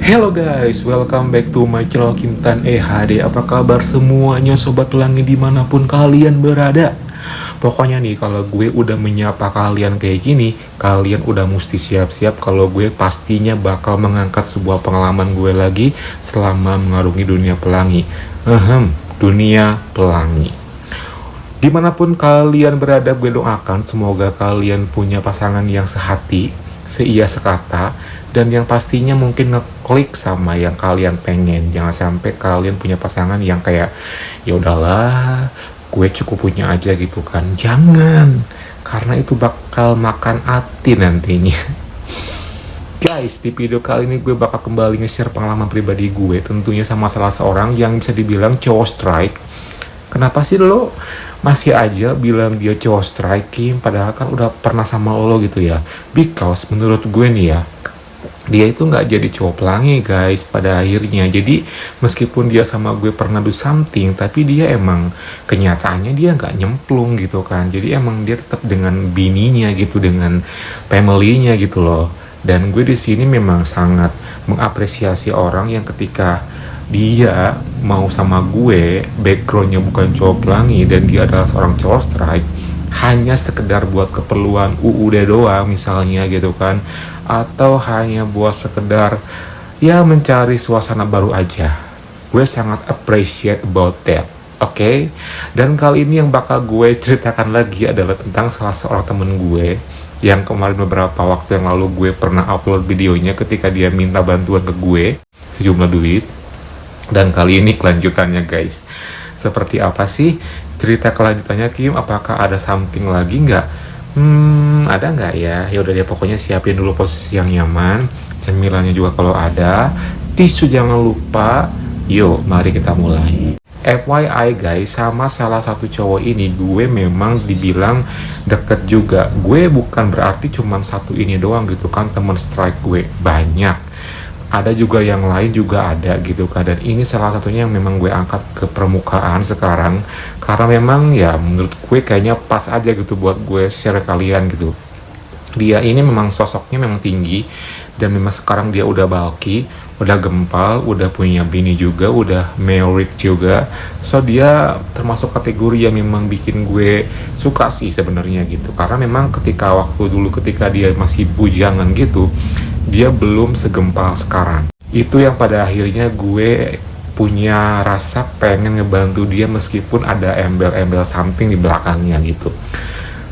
Hello guys, welcome back to my channel Kim Tan HD. Apa kabar semuanya sobat pelangi dimanapun kalian berada? Pokoknya nih kalau gue udah menyapa kalian kayak gini, kalian udah mesti siap-siap kalau gue pastinya bakal mengangkat sebuah pengalaman gue lagi selama mengarungi dunia pelangi. Dunia pelangi. Dimanapun kalian berada, gue doakan semoga kalian punya pasangan yang sehati, seia sekata, dan yang pastinya mungkin ngeklik sama yang kalian pengen. Jangan sampai kalian punya pasangan yang kayak ya udahlah gue cukup punya aja gitu kan. Jangan, karena itu bakal makan hati nantinya. Guys, di video kali ini gue bakal kembali nge-share pengalaman pribadi gue, tentunya sama salah seorang yang bisa dibilang cowok strike. Kenapa sih lo masih aja bilang dia cowok striking padahal kan udah pernah sama lo gitu ya? Because menurut gue nih ya, dia itu nggak jadi cowok pelangi guys pada akhirnya. Jadi meskipun dia sama gue pernah do something, tapi dia emang kenyataannya dia nggak nyemplung gitu kan. Jadi emang dia tetap dengan bininya gitu, dengan family-nya gitu loh. Dan gue di sini memang sangat mengapresiasi orang yang ketika dia mau sama gue, backgroundnya bukan cowok pelangi dan dia adalah seorang cowok strike, hanya sekedar buat keperluan UUD doang misalnya gitu kan, atau hanya buat sekedar ya mencari suasana baru aja. Gue sangat appreciate about that. Oke? Dan kali ini yang bakal gue ceritakan lagi adalah tentang salah seorang temen gue yang kemarin beberapa waktu yang lalu gue pernah upload videonya ketika dia minta bantuan ke gue sejumlah duit. Dan kali ini kelanjutannya guys. Seperti apa sih cerita kelanjutannya Kim? Apakah ada something lagi nggak? Ada nggak ya? Ya udah deh, pokoknya siapin dulu posisi yang nyaman, cemilannya juga kalau ada, tisu jangan lupa. Yuk, mari kita mulai. FYI guys, sama salah satu cowok ini gue memang dibilang deket juga. Gue bukan berarti cuman satu ini doang gitu kan, temen strike gue banyak. Ada juga yang lain juga ada gitu kan, dan ini salah satunya yang memang gue angkat ke permukaan sekarang karena memang ya menurut gue kayaknya pas aja gitu buat gue share kalian gitu. Dia ini memang sosoknya memang tinggi dan memang sekarang dia udah bulky, udah gempal, udah punya bini juga, udah married juga. So dia termasuk kategori yang memang bikin gue suka sih sebenarnya gitu, karena memang ketika waktu dulu ketika dia masih bujangan gitu, dia belum segempal sekarang. Itu yang pada akhirnya gue punya rasa pengen ngebantu dia meskipun ada embel-embel something di belakangnya gitu.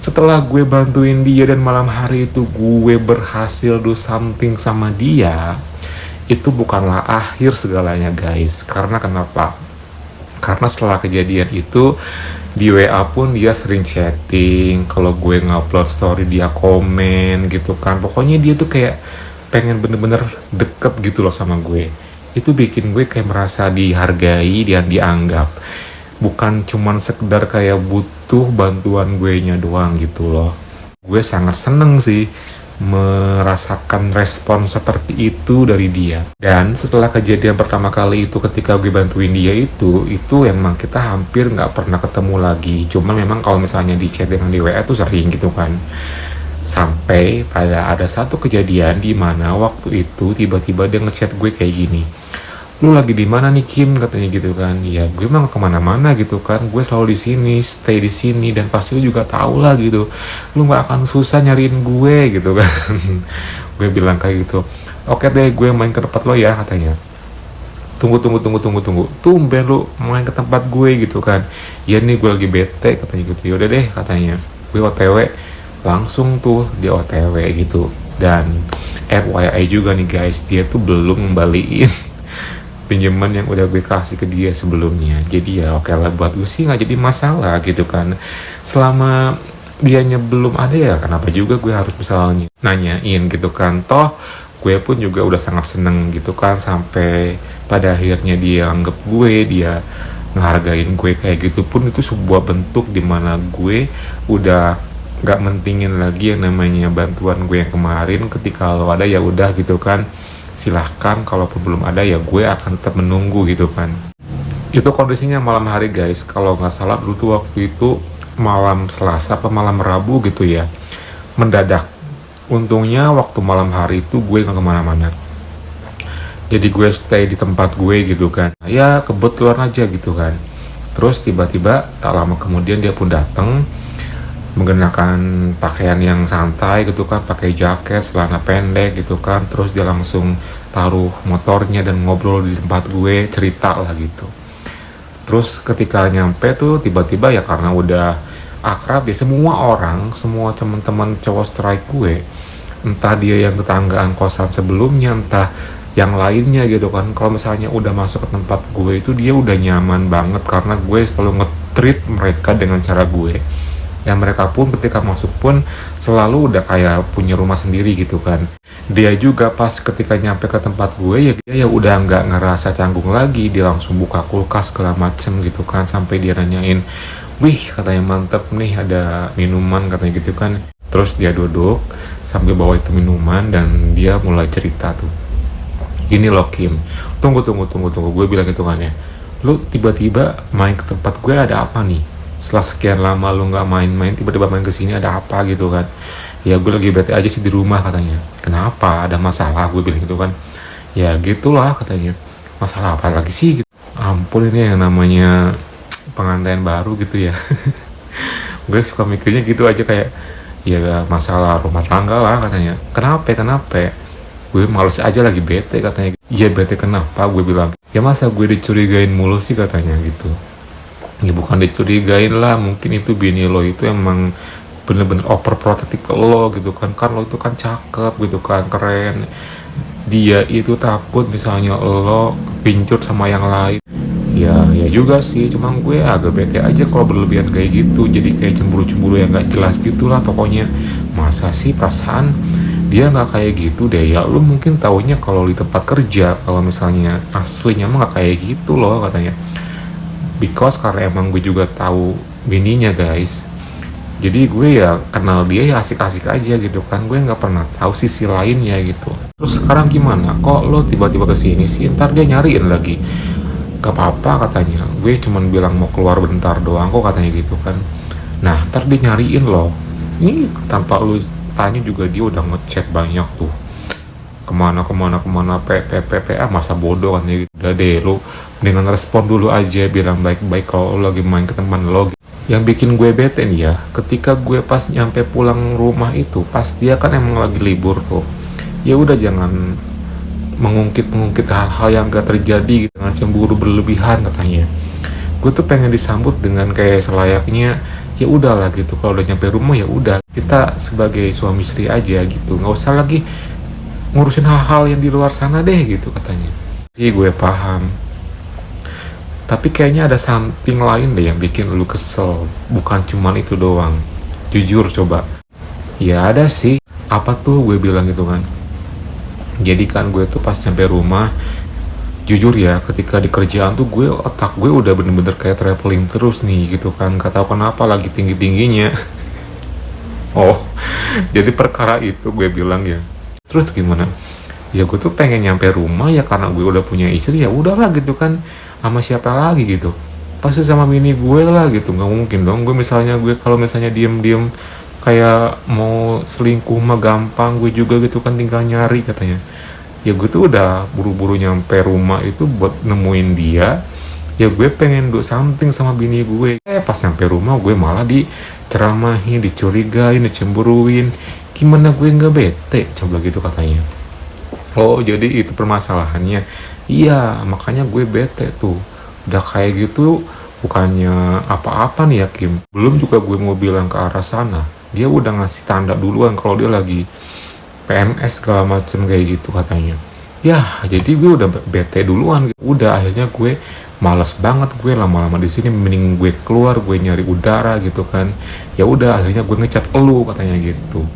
Setelah gue bantuin dia dan malam hari itu gue berhasil do something sama dia, itu bukanlah akhir segalanya guys. Karena kenapa? Karena setelah kejadian itu di WA pun dia sering chatting. Kalau gue ngupload story dia komen gitu kan. Pokoknya dia tuh kayak pengen bener-bener deket gitu loh sama gue. Itu bikin gue kayak merasa dihargai dan dianggap, bukan cuman sekedar kayak butuh bantuan gue nya doang gitu loh. Gue sangat seneng sih merasakan respon seperti itu dari dia. Dan setelah kejadian pertama kali itu ketika gue bantuin dia itu emang kita hampir nggak pernah ketemu lagi. Cuma memang kalau misalnya di chat dengan di WA tuh sering gitu kan. Sampai pada ada satu kejadian di mana waktu itu tiba-tiba dia ngechat gue kayak gini, lu lagi di mana nih Kim, katanya gitu kan. Ya gue emang kemana-mana gitu kan, gue selalu di sini, stay di sini, dan pasti lu juga tahu lah gitu, lu nggak akan susah nyariin gue gitu kan. Gue bilang kayak gitu, oke deh gue main ke tempat lo ya, katanya. Tunggu, tumben lu main ke tempat gue gitu kan. Ya nih gue lagi bete, katanya gitu. Yaudah deh, katanya, gue OTW. Langsung tuh di OTW gitu. Dan FYI juga nih guys, dia tuh belum ngembaliin pinjaman yang udah gue kasih ke dia sebelumnya. Jadi ya oke lah, buat gue sih nggak jadi masalah gitu kan. Selama dianya belum ada ya kenapa juga gue harus misalnya nanyain gitu kan. Toh gue pun juga udah sangat seneng gitu kan, sampai pada akhirnya dia anggap gue, dia ngehargain gue kayak gitu pun itu sebuah bentuk dimana gue udah nggak mentingin lagi yang namanya bantuan gue yang kemarin. Ketika lo ada ya udah gitu kan, silahkan, kalaupun belum ada ya gue akan tetap menunggu gitu kan. Itu kondisinya malam hari guys, kalau nggak salah dulu tuh waktu itu malam Selasa apa malam Rabu gitu ya, mendadak. Untungnya waktu malam hari itu gue nggak kemana-mana. Jadi gue stay di tempat gue gitu kan, ya kebetulan aja gitu kan. Terus tiba-tiba tak lama kemudian dia pun datang menggunakan pakaian yang santai gitu kan, pakai jaket, celana pendek gitu kan. Terus dia langsung taruh motornya dan ngobrol di tempat gue, cerita lah gitu. Terus ketika nyampe tuh tiba-tiba ya karena udah akrab ya, semua orang, semua teman-teman cowok strike gue, entah dia yang tetanggaan kosan sebelumnya, entah yang lainnya gitu kan, kalau misalnya udah masuk ke tempat gue itu dia udah nyaman banget karena gue selalu nge-treat mereka dengan cara gue. Dan mereka pun ketika masuk pun selalu udah kayak punya rumah sendiri gitu kan. Dia juga pas ketika nyampe ke tempat gue ya dia ya udah nggak ngerasa canggung lagi, dia langsung buka kulkas segala macem gitu kan, sampai dia nanyain, wih katanya mantep nih ada minuman katanya gitu kan. Terus dia duduk sambil bawa itu minuman dan dia mulai cerita tuh, gini loh Kim, tunggu, gue bilang gitu kan ya, lu tiba-tiba main ke tempat gue ada apa nih? Setelah sekian lama lu nggak main-main, tiba-tiba main kesini ada apa gitu kan? Ya gue lagi bete aja sih di rumah katanya. Kenapa? Ada masalah? Gue bilang gitu kan. Ya gitulah katanya. Masalah apa lagi sih? Gitu. Ampun, ini yang namanya pengantin baru gitu ya. Gue suka mikirnya gitu aja, kayak ya masalah rumah tangga lah katanya. Kenapa? Gue males aja lagi bete katanya. Iya bete kenapa? Gue bilang. Ya masa gue dicurigain mulu sih katanya gitu. Ya bukan dicurigain lah, mungkin itu bini lo itu emang bener-bener overprotective ke lo gitu kan lo itu kan cakep gitu kan, keren. Dia itu takut misalnya lo kepincut sama yang lain. Ya juga sih, cuma gue agak bete aja kalau berlebihan kayak gitu, jadi kayak cemburu-cemburu yang gak jelas gitulah pokoknya. Masa sih perasaan dia nggak kayak gitu deh ya, lu mungkin taunya kalau di tempat kerja, kalau misalnya aslinya mah gak kayak gitu loh katanya. Because karena emang gue juga tahu bininya guys, jadi gue ya kenal dia ya asik-asik aja gitu kan, gue nggak pernah tahu sisi lainnya gitu. Terus sekarang gimana kok lo tiba-tiba kesini sih, ntar dia nyariin lagi? Gak apa-apa katanya, gue cuman bilang mau keluar bentar doang kok katanya gitu kan. Nah ntar dia nyariin lo, ini tanpa lu tanya juga dia udah ngechat banyak tuh, kemana PPPA, masa bodoh kan ya. Udah deh lu dengan respon dulu aja, bilang baik-baik kalau lu lagi main ke teman lo. Yang bikin gue bete nih ya, ketika gue pas nyampe pulang rumah itu pas dia kan emang lagi libur tuh, ya udah jangan mengungkit hal-hal yang gak terjadi gitu, dengan cemburu berlebihan katanya. Gue tuh pengen disambut dengan kayak selayaknya ya udahlah gitu, kalau udah nyampe rumah ya udah kita sebagai suami istri aja gitu, nggak usah lagi ngurusin hal-hal yang di luar sana deh gitu katanya. Sih gue paham, tapi kayaknya ada something lain deh yang bikin lu kesel, bukan cuman itu doang. Jujur coba. Ya ada sih. Apa tuh, gue bilang gitu kan. Jadi kan gue tuh pas nyampe rumah, jujur ya ketika di kerjaan tuh gue, otak gue udah bener-bener kayak traveling terus nih gitu kan. Gak tahu kenapa lagi tinggi-tingginya. Oh, jadi perkara itu gue bilang ya. Terus gimana? Ya gue tuh pengen nyampe rumah ya karena gue udah punya istri, ya udahlah gitu kan, sama siapa lagi gitu, pasti sama bini gue lah gitu. Nggak mungkin dong gue misalnya, gue kalau misalnya diem-diem kayak mau selingkuh mah gampang, gue juga gitu kan tinggal nyari katanya. Ya gue tuh udah buru-buru nyampe rumah itu buat nemuin dia, ya gue pengen do something sama bini gue. Pas nyampe rumah gue malah diceramahin, dicurigain, dicemburuin. Gimana gue nggak bete coba gitu katanya. Oh jadi itu permasalahannya. Iya makanya gue bete tuh. Udah kayak gitu bukannya apa-apa nih ya Kim, belum juga gue mau bilang ke arah sana, dia udah ngasih tanda duluan kalau dia lagi PMS segala macem kayak gitu katanya. Ya jadi gue udah bete duluan gitu. Udah akhirnya gue males banget, gue lama-lama di sini, mending gue keluar, gue nyari udara gitu kan. Ya udah akhirnya gue ngechat elu katanya gitu.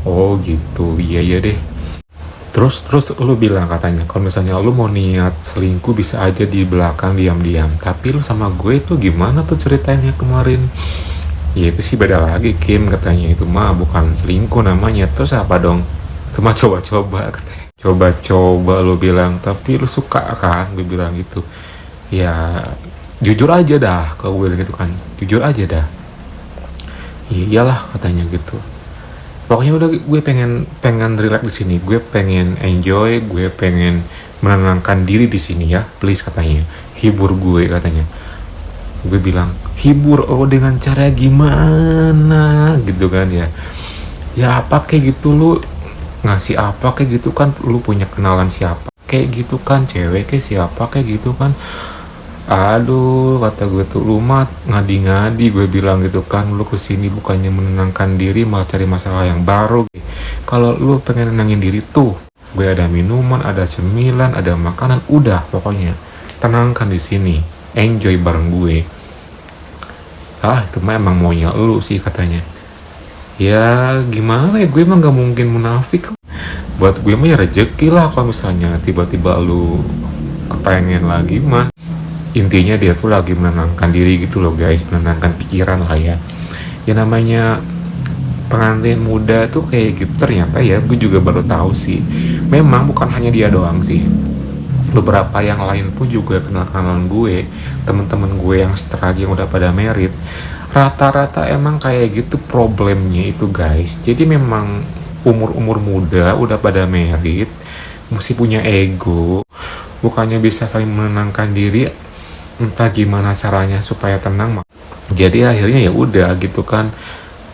Oh gitu, iya deh. Terus lu bilang katanya kalau misalnya lu mau niat selingkuh bisa aja di belakang diam-diam. Tapi lu sama gue itu gimana tuh ceritanya kemarin? Ya itu sih beda lagi Kim katanya, itu mah bukan selingkuh namanya. Terus apa dong? Cuma coba-coba katanya. Coba-coba lu bilang, tapi lu suka kan? Gue bilang gitu. Ya jujur aja dah, kalau gue gitu kan. Jujur aja dah. Ya, iyalah katanya gitu. Pokoknya udah gue pengen pengen relax di sini, gue pengen enjoy, gue pengen menenangkan diri di sini ya, please katanya, hibur gue katanya. Gue bilang hibur, oh dengan cara gimana gitu kan ya? Ya apa kayak gitu, lu ngasih apa kayak gitu kan, lu punya kenalan siapa kayak gitu kan, cewek kayak siapa kayak gitu kan. Aduh, kata gue tuh, lu mah ngadi-ngadi, gue bilang gitu kan, lu kesini bukannya menenangkan diri malah cari masalah yang baru. Kalau lu pengen nenangin diri tuh, gue ada minuman, ada cemilan, ada makanan, udah pokoknya tenangkan di sini, enjoy bareng gue. Ah, itu mah emang maunya lu sih katanya. Ya gimana ya, gue emang gak mungkin munafik. Buat gue mah ya rezeki lah kalau misalnya tiba-tiba lu kepengen lagi mah. Intinya dia tuh lagi menenangkan diri gitu loh guys, menenangkan pikiran lah ya. Ya namanya pengantin muda tuh kayak gitu ternyata ya, gue juga baru tahu sih. Memang bukan hanya dia doang sih, beberapa yang lain pun juga kenal-kenalan gue, temen-temen gue yang strike yang udah pada merit, rata-rata emang kayak gitu problemnya itu guys. Jadi memang umur-umur muda udah pada merit, mesti punya ego, bukannya bisa saling menenangkan diri, entah gimana caranya supaya tenang. Jadi akhirnya ya udah gitu kan,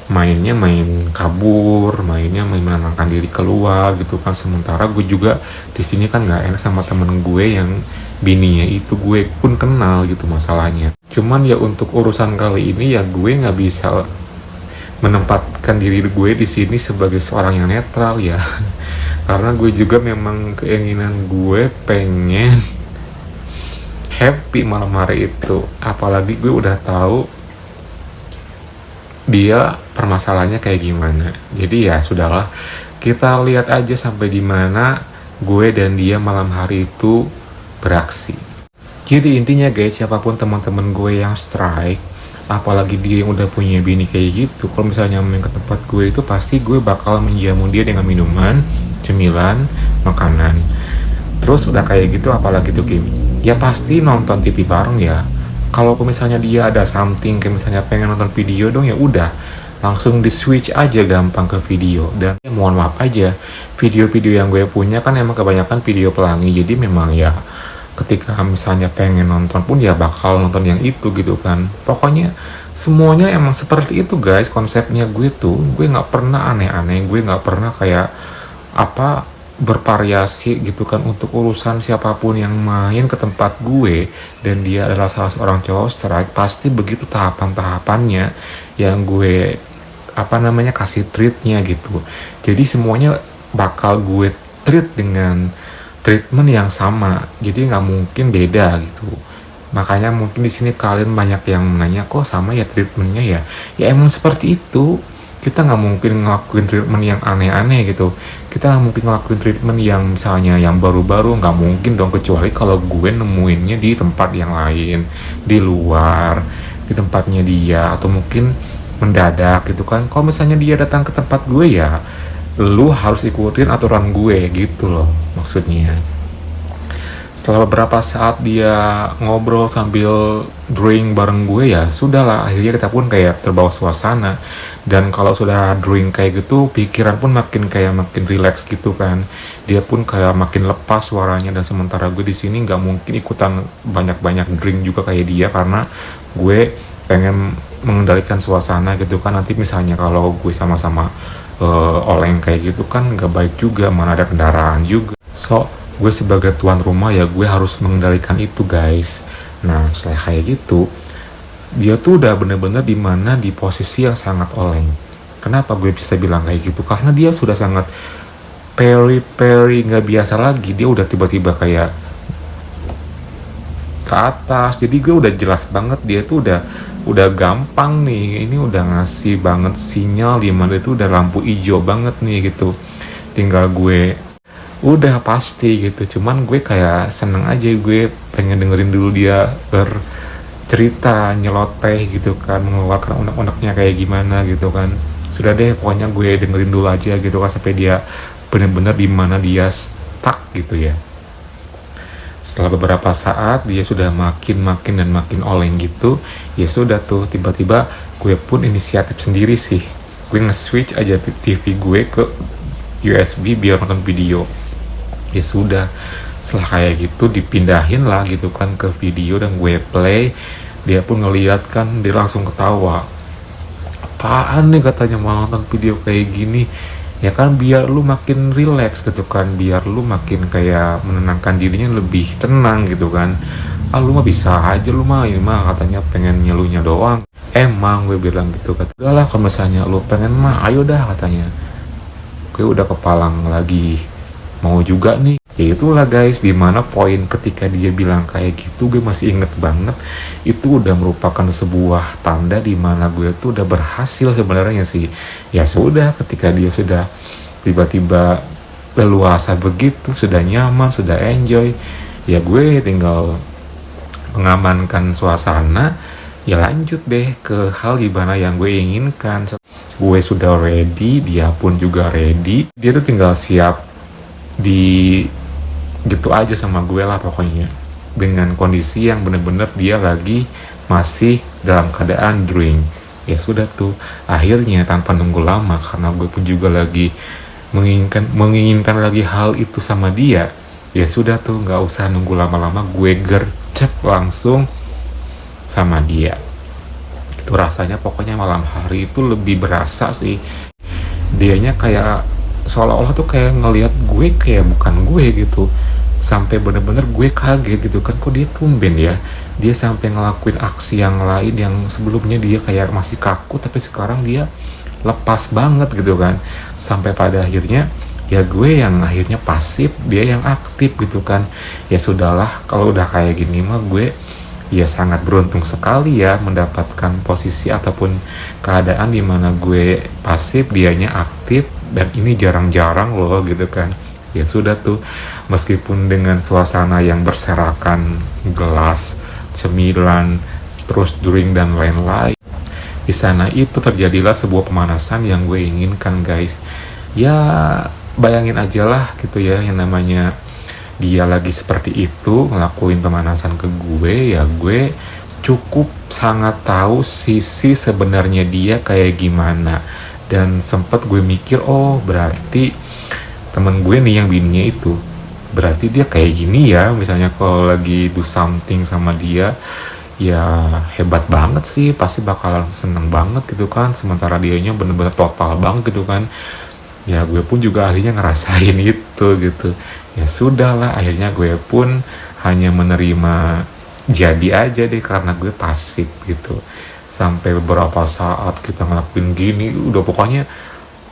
mainnya main kabur, mainnya main menenangkan diri keluar gitu kan. Sementara gue juga di sini kan nggak enak sama temen gue yang bininya itu gue pun kenal gitu masalahnya. Cuman ya untuk urusan kali ini ya gue nggak bisa menempatkan diri gue di sini sebagai seorang yang netral ya. Karena gue juga memang keinginan gue pengen happy malam hari itu, apalagi gue udah tahu dia permasalahannya kayak gimana. Jadi ya sudahlah, kita lihat aja sampai di mana gue dan dia malam hari itu beraksi. Jadi intinya guys, siapapun teman-teman gue yang strike, apalagi dia yang udah punya bini kayak gitu, kalau misalnya main ke tempat gue itu pasti gue bakal menjamu dia dengan minuman, cemilan, makanan. Terus udah kayak gitu apalagi tuh Kim? Ya pasti nonton TV bareng ya. Kalau misalnya dia ada something kayak misalnya pengen nonton video dong, ya udah langsung di switch aja gampang ke video. Dan ya, mohon maaf aja, video-video yang gue punya kan emang kebanyakan video pelangi. Jadi memang ya ketika misalnya pengen nonton pun ya bakal nonton yang itu gitu kan. Pokoknya semuanya emang seperti itu guys konsepnya. Gue tuh gue nggak pernah aneh-aneh, gue nggak pernah kayak apa bervariasi gitu kan untuk urusan siapapun yang main ke tempat gue dan dia adalah salah seorang cowok strike. Pasti begitu tahapan-tahapannya yang gue apa namanya kasih treatnya gitu. Jadi semuanya bakal gue treat dengan treatment yang sama, jadi nggak mungkin beda gitu. Makanya mungkin di sini kalian banyak yang nanya kok sama ya treatmentnya ya. Ya emang seperti itu. Kita nggak mungkin ngelakuin treatment yang aneh-aneh gitu. Kita nggak mungkin ngelakuin treatment yang misalnya yang baru-baru, nggak mungkin dong, kecuali kalau gue nemuinnya di tempat yang lain, di luar, di tempatnya dia, atau mungkin mendadak gitu kan. Kalau misalnya dia datang ke tempat gue ya, lu harus ikutin aturan gue gitu loh maksudnya. Setelah beberapa saat dia ngobrol sambil drink bareng gue ya sudahlah, akhirnya kita pun kayak terbawa suasana. Dan kalau sudah drink kayak gitu, pikiran pun makin relax gitu kan. Dia pun kayak makin lepas suaranya. Dan sementara gue di sini nggak mungkin ikutan banyak-banyak drink juga kayak dia, karena gue pengen mengendalikan suasana gitu kan. Nanti misalnya kalau gue sama-sama oleng kayak gitu kan nggak baik juga, mana ada kendaraan juga. So gue sebagai tuan rumah ya gue harus mengendalikan itu guys. Nah setelah kayak gitu, dia tuh udah bener-bener dimana di posisi yang sangat oleng. Kenapa gue bisa bilang kayak gitu? Karena dia sudah sangat peri nggak biasa lagi. Dia udah tiba-tiba kayak ke atas. Jadi gue udah jelas banget dia tuh udah gampang nih. Ini udah ngasih banget sinyal di mana itu udah lampu hijau banget nih gitu. Tinggal gue udah pasti gitu. Cuman gue kayak seneng aja, gue pengen dengerin dulu dia bercerita, nyeloteh gitu kan, mengeluarkan unek-uneknya kayak gimana gitu kan. Sudah deh, pokoknya gue dengerin dulu aja gitu kan sampai dia bener-bener di mana dia stuck gitu ya. Setelah beberapa saat dia sudah makin dan makin oleng gitu, ya sudah tuh tiba-tiba gue pun inisiatif sendiri sih gue nge-switch aja TV gue ke USB biar nonton video. Ya sudah, setelah kayak gitu dipindahin lah gitu kan ke video dan gue play. Dia pun ngeliat kan, dia langsung ketawa, apaan nih katanya mau nonton video kayak gini. Ya kan biar lu makin relax gitu kan, biar lu makin kayak menenangkan dirinya lebih tenang gitu kan. Ah lu mah bisa aja, lu mah ini mah katanya pengen nyelunya doang. Emang gue bilang gitu kan, udah lah kalau misalnya lu pengen mah ayo dah katanya. Gue udah kepalang lagi mau juga nih. Ya itulah guys, dimana poin ketika dia bilang kayak gitu, gue masih inget banget. Itu udah merupakan sebuah tanda dimana gue tuh udah berhasil sebenarnya sih. Ya sudah, ketika dia sudah tiba-tiba leluasa begitu, sudah nyaman, sudah enjoy, ya gue tinggal mengamankan suasana. Ya lanjut deh ke hal gimana yang gue inginkan. Gue sudah ready, dia pun juga ready. Dia tuh tinggal siap di gitu aja sama gue lah pokoknya, dengan kondisi yang bener-bener dia lagi masih dalam keadaan drink. Ya sudah tuh, akhirnya tanpa nunggu lama, karena gue pun juga lagi menginginkan lagi hal itu sama dia. Ya sudah tuh, nggak usah nunggu lama-lama, gue gercep langsung sama dia. Itu rasanya pokoknya malam hari itu lebih berasa sih. Dianya kayak seolah-olah tuh kayak ngelihat gue kayak bukan gue gitu, sampai bener-bener gue kaget gitu kan, kok dia tumben ya, dia sampai ngelakuin aksi yang lain yang sebelumnya dia kayak masih kaku, tapi sekarang dia lepas banget gitu kan. Sampai pada akhirnya ya gue yang akhirnya pasif, dia yang aktif gitu kan. Ya sudahlah, kalau udah kayak gini mah gue ya sangat beruntung sekali ya mendapatkan posisi ataupun keadaan dimana gue pasif, dianya aktif, dan ini jarang-jarang loh gitu kan. Ya sudah tuh, meskipun dengan suasana yang berserakan gelas, cemilan, terus drink dan lain-lain, di sana itu terjadilah sebuah pemanasan yang gue inginkan guys. Ya bayangin aja lah gitu ya, yang namanya dia lagi seperti itu ngelakuin pemanasan ke gue, ya gue cukup sangat tahu sisi sebenarnya dia kayak gimana. Dan sempat gue mikir, oh berarti temen gue nih yang bininya itu, berarti dia kayak gini ya, misalnya kalau lagi do something sama dia, ya hebat banget sih, pasti bakalan seneng banget gitu kan, sementara dianya bener-bener total banget gitu kan. Ya gue pun juga akhirnya ngerasain itu gitu. Ya sudahlah, akhirnya gue pun hanya menerima jadi aja deh, karena gue pasif gitu. Sampai beberapa saat kita ngelakuin gini, udah pokoknya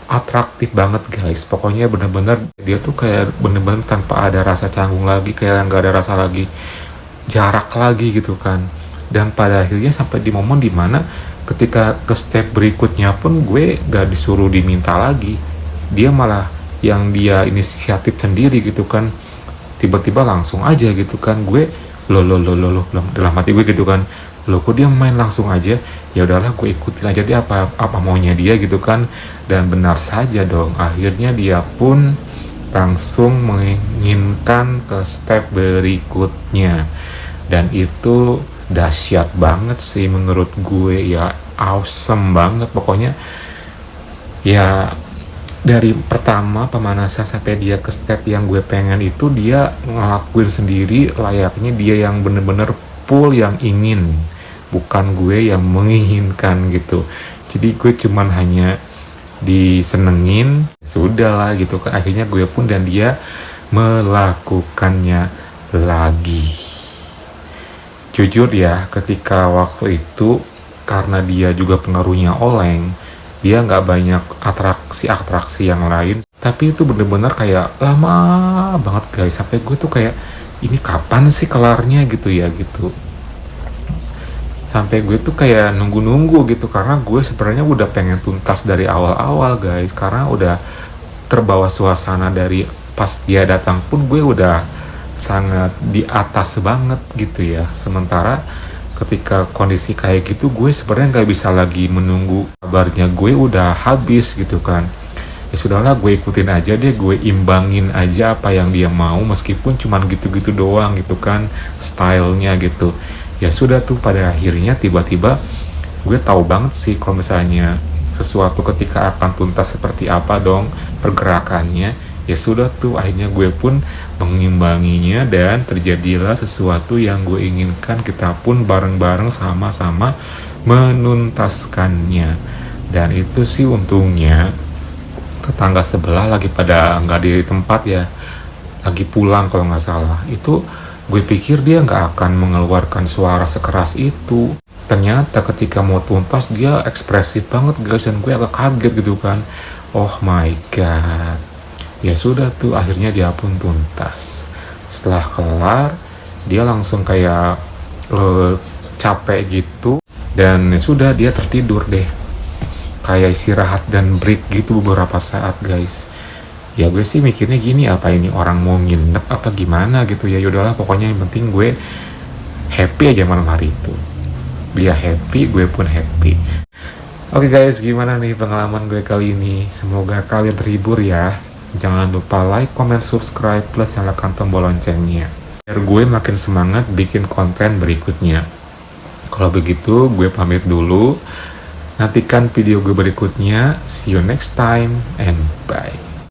atraktif banget guys. Pokoknya bener-bener dia tuh kayak bener-bener tanpa ada rasa canggung lagi, kayak nggak ada rasa lagi jarak lagi gitu kan. Dan pada akhirnya sampai di momen dimana ketika ke step berikutnya pun gue gak disuruh diminta lagi, dia malah yang dia inisiatif sendiri gitu kan. Tiba-tiba langsung aja gitu kan, gue loh dalam hati gue gitu kan, loh kok dia main langsung aja. Ya udahlah, gue ikutin aja dia apa maunya dia gitu kan. Dan benar saja dong, akhirnya dia pun langsung menginginkan ke step berikutnya. Dan itu dahsyat banget sih menurut gue, ya awesome banget pokoknya. Ya dari pertama pemanasan sampai dia ke step yang gue pengen itu, dia ngelakuin sendiri layaknya dia yang bener-bener full yang ingin, bukan gue yang menginginkan gitu. Jadi gue cuman hanya disenengin, sudah lah gitu kan. Akhirnya gue pun dan dia melakukannya lagi. Jujur ya, ketika waktu itu karena dia juga pengaruhnya oleng, dia nggak banyak atraksi yang lain, tapi itu bener-bener kayak lama banget guys. Sampai gue tuh kayak, ini kapan sih kelarnya gitu ya gitu. Sampai gue tuh kayak nunggu-nunggu gitu, karena gue sebenarnya udah pengen tuntas dari awal-awal guys, karena udah terbawa suasana dari pas dia datang pun gue udah sangat di atas banget gitu ya. Sementara ketika kondisi kayak gitu, gue sebenarnya nggak bisa lagi menunggu kabarnya gue udah habis gitu kan. Ya sudahlah, gue ikutin aja deh, gue imbangin aja apa yang dia mau, meskipun cuman gitu-gitu doang gitu kan stylenya gitu. Ya sudah tuh, pada akhirnya tiba-tiba gue tahu banget sih kalau misalnya sesuatu ketika akan tuntas seperti apa dong pergerakannya. Ya sudah tuh, akhirnya gue pun mengimbanginya dan terjadilah sesuatu yang gue inginkan. Kita pun bareng-bareng sama-sama menuntaskannya. Dan itu sih untungnya tetangga sebelah lagi pada nggak di tempat ya, lagi pulang kalau nggak salah. Itu gue pikir dia nggak akan mengeluarkan suara sekeras itu. Ternyata ketika mau tuntas dia ekspresif banget guys, dan gue agak kaget gitu kan. Oh my god. Ya sudah tuh, akhirnya dia pun tuntas. Setelah kelar, dia langsung kayak capek gitu. Dan ya sudah, dia tertidur deh. Kayak istirahat dan break gitu beberapa saat guys. Ya gue sih mikirnya gini, apa ini orang mau nginep apa gimana gitu ya. Yaudahlah, pokoknya yang penting gue happy aja malam hari itu. Dia happy, gue pun happy. Oke guys, gimana nih pengalaman gue kali ini? Semoga kalian terhibur ya. Jangan lupa like, comment, subscribe, plus nyalakan tombol loncengnya biar gue makin semangat bikin konten berikutnya. Kalau begitu, gue pamit dulu. Nantikan video gue berikutnya. See you next time and bye.